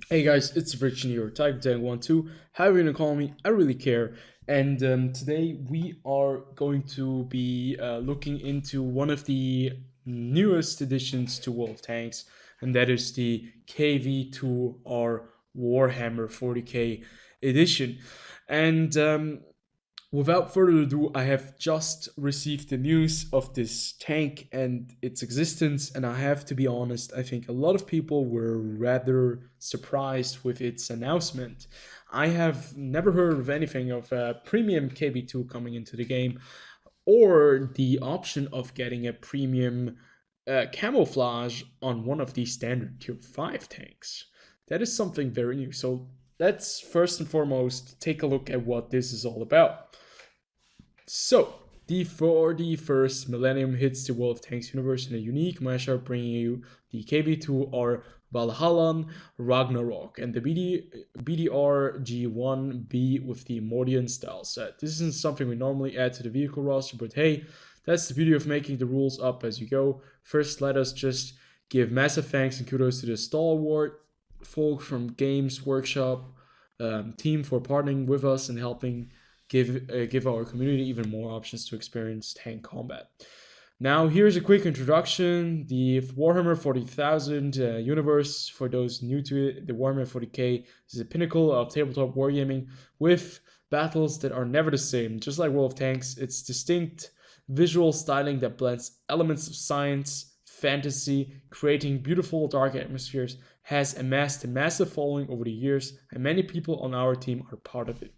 Hey guys, it's TheFrXion here, Tiger12, however you gonna call me, I really care. And today we are going to be looking into one of the newest additions to World of Tanks, and that is the KV2R Warhammer 40k edition. And without further ado, I have just received the news of this tank and its existence, and I have to be honest, I think a lot of people were rather surprised with its announcement. I have never heard of anything of a premium KB2 coming into the game, or the option of getting a premium camouflage on one of these standard tier 5 tanks. That is something very new. So let's first and foremost take a look at what this is all about. So, the 41st Millennium hits the World of Tanks universe in a unique mashup, bringing you the KB2 or Valhallan Ragnarok and the BDR G1B with the Mordian style set. This isn't something we normally add to the vehicle roster, but hey, that's the beauty of making the rules up as you go. First, let us just give massive thanks and kudos to the stalwart folk from Games Workshop team for partnering with us and helping give our community even more options to experience tank combat. Now, here's a quick introduction. The Warhammer 40,000 universe, for those new to it, the Warhammer 40k is a pinnacle of tabletop wargaming with battles that are never the same. Just like World of Tanks, it's distinct visual styling that blends elements of science, fantasy, creating beautiful dark atmospheres, has amassed a massive following over the years, and many people on our team are part of it.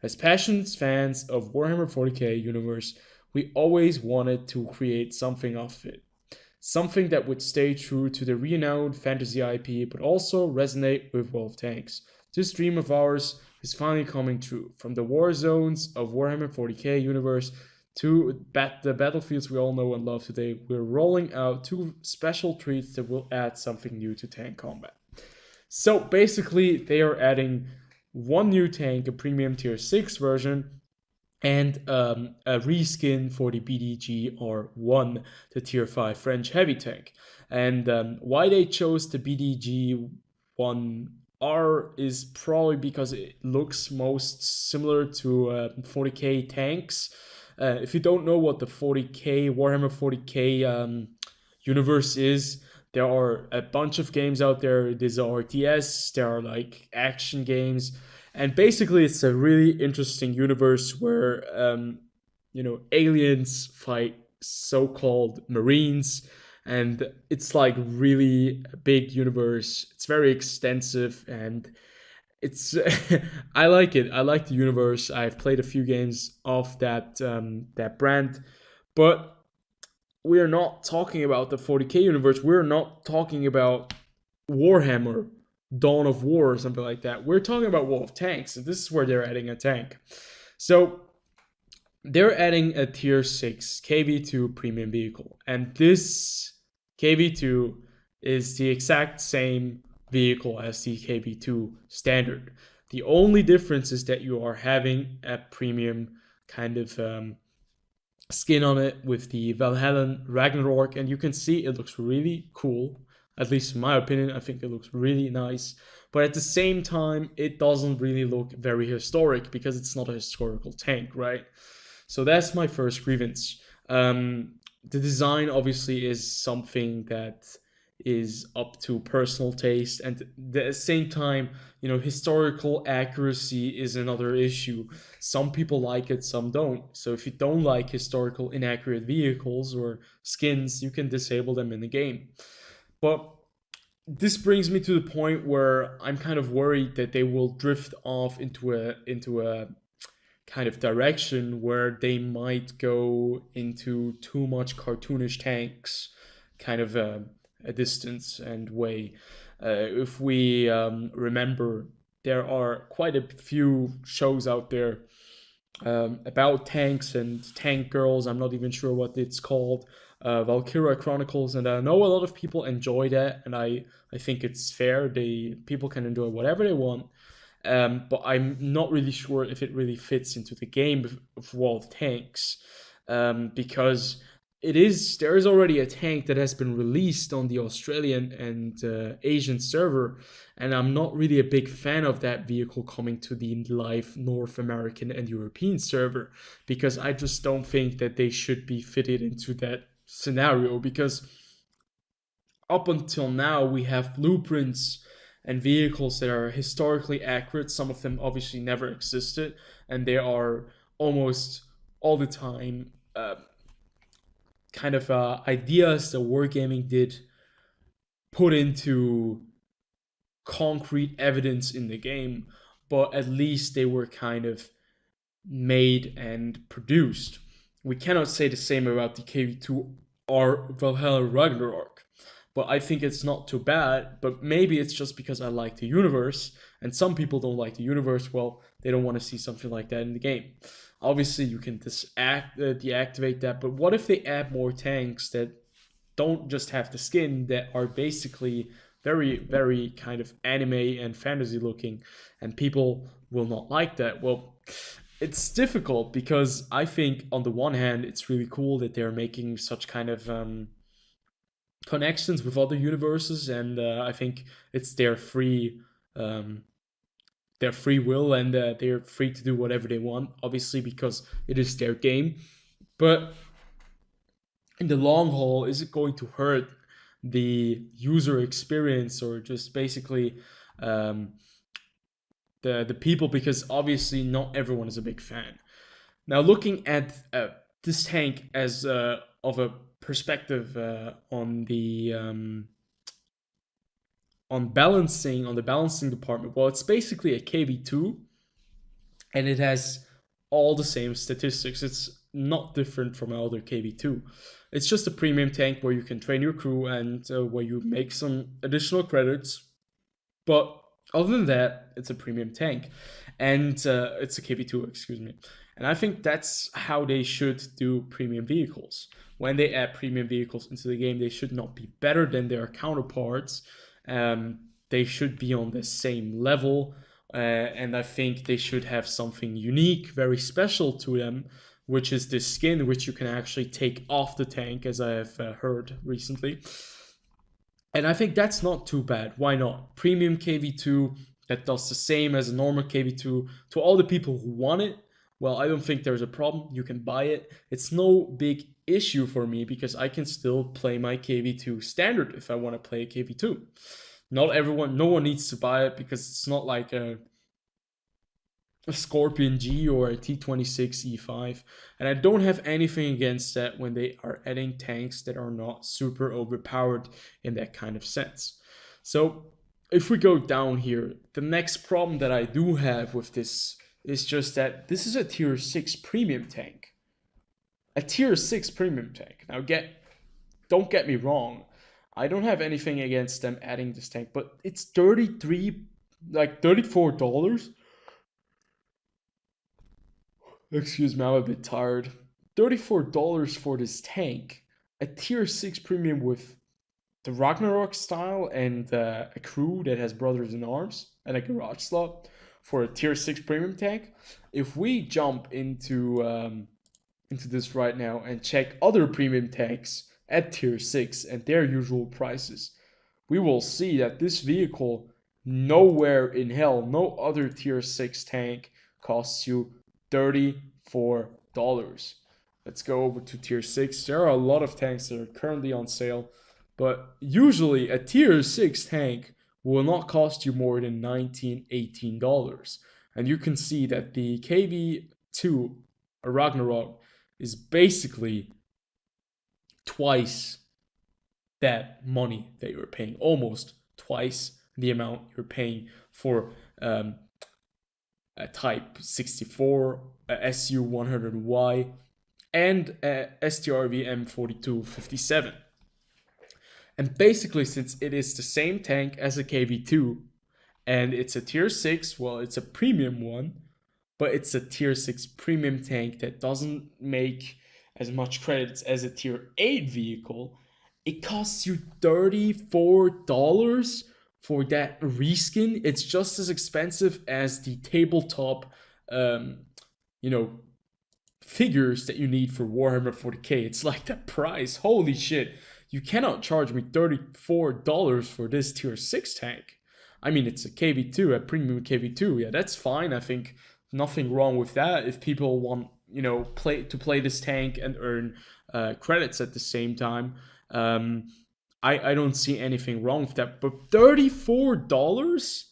As passionate fans of Warhammer 40k universe, we always wanted to create something of it. Something that would stay true to the renowned fantasy IP, but also resonate with World of Tanks. This dream of ours is finally coming true. From the war zones of Warhammer 40k universe to the battlefields we all know and love today, we're rolling out two special treats that will add something new to tank combat. So basically, they are adding one new tank, a premium tier 6 version, and a reskin for the BDG R1, the tier 5 French heavy tank. And why they chose the BDG 1R is probably because it looks most similar to 40k tanks. If you don't know what the 40k Warhammer 40k universe is, there are a bunch of games out there. There's RTS, there are like action games, and basically it's a really interesting universe where aliens fight so-called marines, and it's like really a big universe. It's very extensive, and it's I like it. I like the universe. I've played a few games of that brand, but we're not talking about the 40k universe. We're not talking about Warhammer, Dawn of War, or something like that. We're talking about World of Tanks, and this is where they're adding a tank. So they're adding a tier 6 KV2 premium vehicle, and this KV2 is the exact same vehicle as the KV2 standard. The only difference is that you are having a premium kind of skin on it with the Valhallan Ragnarok, and you can see it looks really cool. At least in my opinion, I think it looks really nice. But at the same time, it doesn't really look very historic because it's not a historical tank, right? So that's my first grievance. The design obviously is something that is up to personal taste, and at the same time, historical accuracy is another issue. Some people like it, some don't. So if you don't like historical inaccurate vehicles or skins, you can disable them in the game. But this brings me to the point where I'm kind of worried that they will drift off into a kind of direction where they might go into too much cartoonish tanks, kind of a distance and way. If we remember, there are quite a few shows out there about tanks and tank girls. I'm not even sure what it's called. Valkyria Chronicles, and I know a lot of people enjoy that, and I think it's fair. People can enjoy whatever they want, but I'm not really sure if it really fits into the game of World of Tanks, because there is already a tank that has been released on the Australian and Asian server, and I'm not really a big fan of that vehicle coming to the live North American and European server, because I just don't think that they should be fitted into that scenario, because up until now we have blueprints and vehicles that are historically accurate. Some of them obviously never existed, and they are almost all the time kind of ideas that wargaming did put into concrete evidence in the game, but at least they were kind of made and produced. We cannot say the same about the KV2 or Valhallan Ragnarok, but I think it's not too bad. But maybe it's just because I like the universe, and some people don't like the universe. Well, they don't want to see something like that in the game. Obviously, you can deactivate that, but what if they add more tanks that don't just have the skin, that are basically very, very kind of anime and fantasy looking, and people will not like that? Well, it's difficult, because I think on the one hand it's really cool that they're making such kind of connections with other universes, and I think it's um, their free will, and they're free to do whatever they want, obviously, because it is their game. But in the long haul, is it going to hurt the user experience, or just basically um, the people? Because obviously not everyone is a big fan. Now, looking at this tank as of a perspective on the balancing department, well, it's basically a KV2, and it has all the same statistics. It's not different from another KV2. It's just a premium tank where you can train your crew, and where you make some additional credits. But other than that, it's a premium tank, and it's a KV2, excuse me. And I think that's how they should do premium vehicles. When they add premium vehicles into the game, they should not be better than their counterparts. They should be on the same level, and I think they should have something unique, very special to them, which is this skin, which you can actually take off the tank, as I have heard recently. And I think that's not too bad. Why not? Premium KV2 that does the same as a normal KV2. To all the people who want it, well, I don't think there's a problem. You can buy it. It's no big issue for me, because I can still play my KV2 standard if I want to play a KV2. No one needs to buy it, because it's not like a Scorpion G or a T26 E5. And I don't have anything against that when they are adding tanks that are not super overpowered in that kind of sense. So if we go down here, the next problem that I do have with this is just that this is a tier 6 premium tank. A tier 6 premium tank. Now don't get me wrong. I don't have anything against them adding this tank, but it's $34. Excuse me, I'm a bit tired. $34 for this tank. A tier 6 premium with the Ragnarok style, and a crew that has brothers in arms and a garage slot for a tier 6 premium tank. If we jump into this right now and check other premium tanks at tier 6 and their usual prices, we will see that this vehicle, nowhere in hell, no other tier 6 tank costs you $34. Let's go over to tier 6. There are a lot of tanks that are currently on sale, but usually a tier 6 tank will not cost you more than $19, $18. And you can see that the KV2 Ragnarok is basically twice that money that you're paying, almost twice the amount you're paying for a Type 64, a SU100Y, and a STRV M4257. And basically, since it is the same tank as a KV2, and it's a tier 6, well, it's a premium one, but it's a tier 6 premium tank that doesn't make as much credits as a tier 8 vehicle, it costs you $34 for that reskin. It's just as expensive as the tabletop, you know, figures that you need for Warhammer 40k. It's like the price. Holy shit. You cannot charge me $34 for this tier 6 tank. I mean, it's a KV2, a premium KV2. Yeah, that's fine. I think nothing wrong with that. If people want, play this tank and earn credits at the same time, I don't see anything wrong with that. But $34?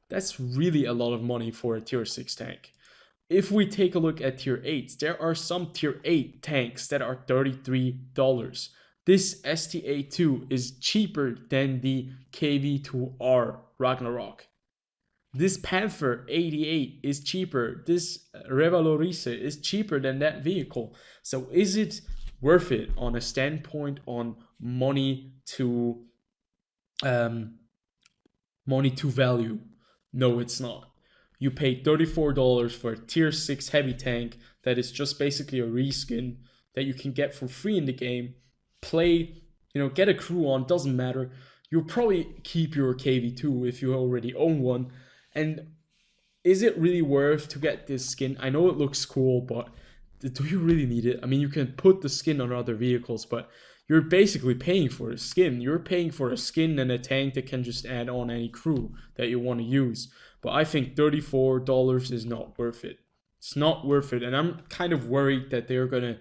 That's really a lot of money for a tier 6 tank. If we take a look at tier 8s, there are some tier 8 tanks that are $33. This STA2 is cheaper than the KV2R Ragnarok. This Panther 88 is cheaper. This Revalorise is cheaper than that vehicle. So is it worth it on a standpoint on money to value? No, it's not. You pay $34 for a tier 6 heavy tank that is just basically a reskin that you can get for free in the game. Play, get a crew on, doesn't matter. You'll probably keep your KV2 if you already own one. And is it really worth to get this skin? I know it looks cool, but do you really need it? I mean, you can put the skin on other vehicles, but you're basically paying for a skin. You're paying for a skin and a tank that can just add on any crew that you want to use. But I think $34 is not worth it. It's not worth it. And I'm kind of worried that they're going to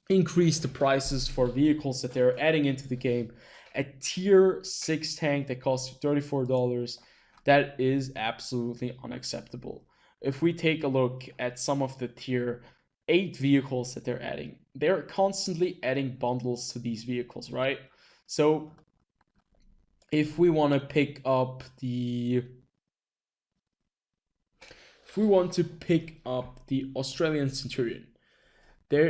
increase the prices for vehicles that they're adding into the game. A tier 6 tank that costs you $34, that is absolutely unacceptable. If we take a look at some of the tier 8 vehicles that they're constantly adding bundles to these vehicles, right? So if we want to pick up the Australian Centurion, there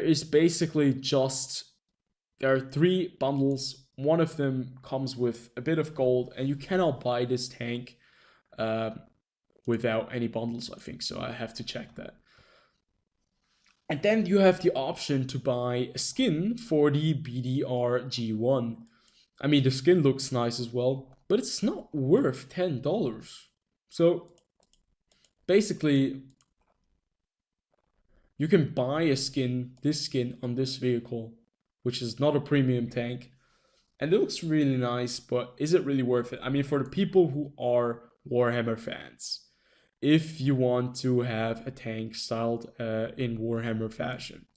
are 3 bundles. One of them comes with a bit of gold, and you cannot buy this tank without any bundles, I think. So I have to check that. And then you have the option to buy a skin for the BDR G1. I mean, the skin looks nice as well, but it's not worth $10. So basically, you can buy this skin on this vehicle, which is not a premium tank, and it looks really nice, but is it really worth it? I mean, for the people who are Warhammer fans, if you want to have a tank styled in Warhammer fashion,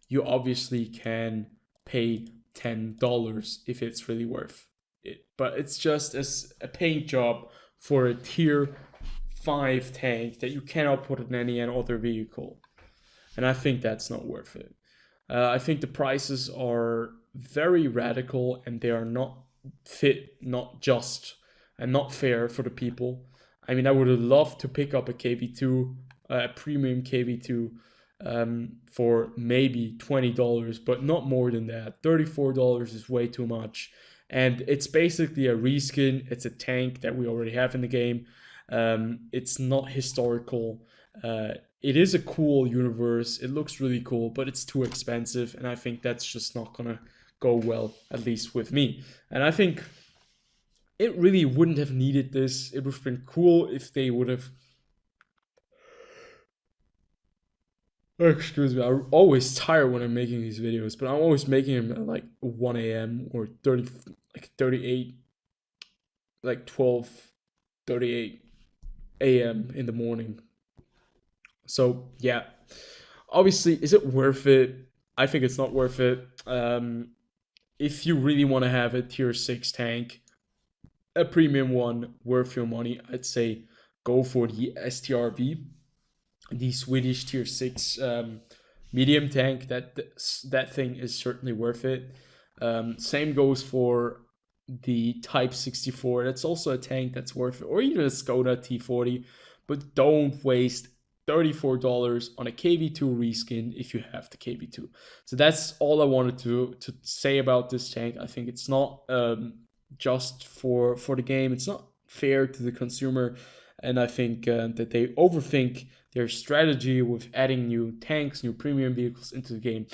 you obviously can pay $10 if it's really worth it. But it's just a paint job for a tier 5 tank that you cannot put in any other vehicle. And I think that's not worth it. I think the prices are very radical, and they are not fit, not just, and not fair for the people. I mean, I would have loved to pick up a KV2, a premium KV2, for maybe $20, but not more than that. $34 is way too much. And it's basically a reskin. It's a tank that we already have in the game. It's not historical. It is a cool universe. It looks really cool, but it's too expensive. And I think that's just not going to go well, at least with me. And I think it really wouldn't have needed this. It would have been cool if they would have... Excuse me, I'm always tired when I'm making these videos, but I'm always making them at like 1 a.m. or 38, like 12:38 a.m. in the morning. So yeah, obviously, is it worth it? I think it's not worth it. If you really want to have a tier 6 tank, a premium one worth your money, I'd say go for the STRV, the Swedish tier 6 medium tank. That thing is certainly worth it. Same goes for the Type 64. That's also a tank that's worth it, or even a Skoda T40. But don't waste $34 on a KV2 reskin if you have the KV2. So that's all I wanted to say about this tank. I think it's not just for the game. It's not fair to the consumer, and I think that they overthink their strategy with adding new tanks, new premium vehicles into the game.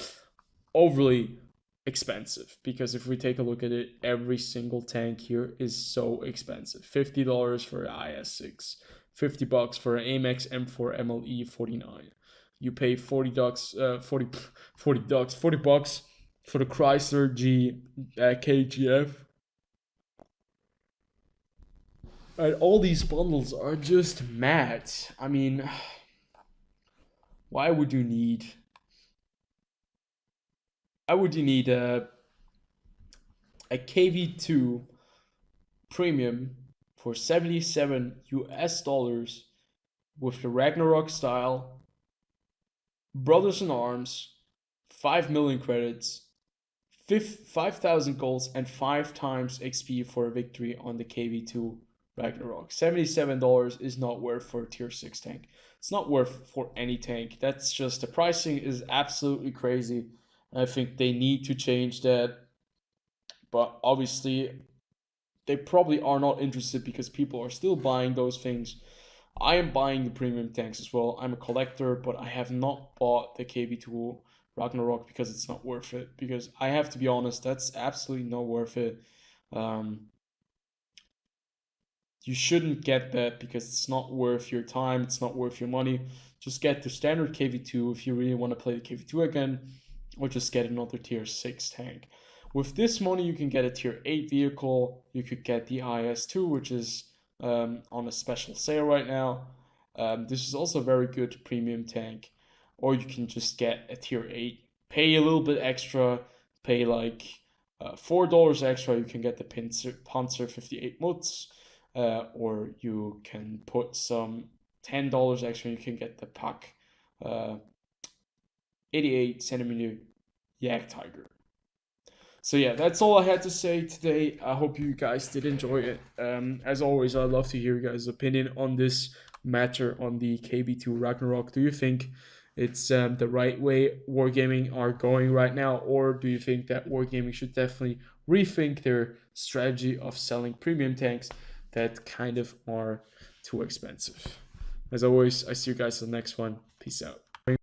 Overly expensive, because if we take a look at it, every single tank here is so expensive. $50 for an IS6, $50 for an Amex M4 MLE 49, you pay 40 bucks, 40 bucks for the Chrysler G KGF. And all these bundles are just mad. I mean, why would you need? Why would you need a KV2 premium for 77 US dollars with the Ragnarok style, Brothers in Arms, 5 million credits, 5,000 golds, and 5 times XP for a victory on the KV2 Ragnarok? $77 is not worth for a tier 6 tank. It's not worth for any tank. That's just, the pricing is absolutely crazy. I think they need to change that. But obviously, they probably are not interested because people are still buying those things. I am buying the premium tanks as well. I'm a collector, but I have not bought the KV2 Ragnarok because it's not worth it. Because I have to be honest, that's absolutely not worth it. You shouldn't get that because it's not worth your time, it's not worth your money. Just get the standard KV2 if you really want to play the KV2 again, or just get another tier 6 tank. With this money, you can get a tier 8 vehicle. You could get the IS2, which is on a special sale right now. This is also a very good premium tank. Or you can just get a tier 8, pay a little bit extra, pay like $4 extra. You can get the Panzer 58 Mutz. Or you can put some $10 extra and you can get the pack 88 centimeter Yak Tiger. So yeah, that's all I had to say today. I hope you guys did enjoy it. As always, I'd love to hear your guys' opinion on this matter on the KV2 Ragnarok. Do you think it's the right way Wargaming are going right now, or do you think that Wargaming should definitely rethink their strategy of selling premium tanks that kind of are too expensive? As always, I see you guys in the next one. Peace out.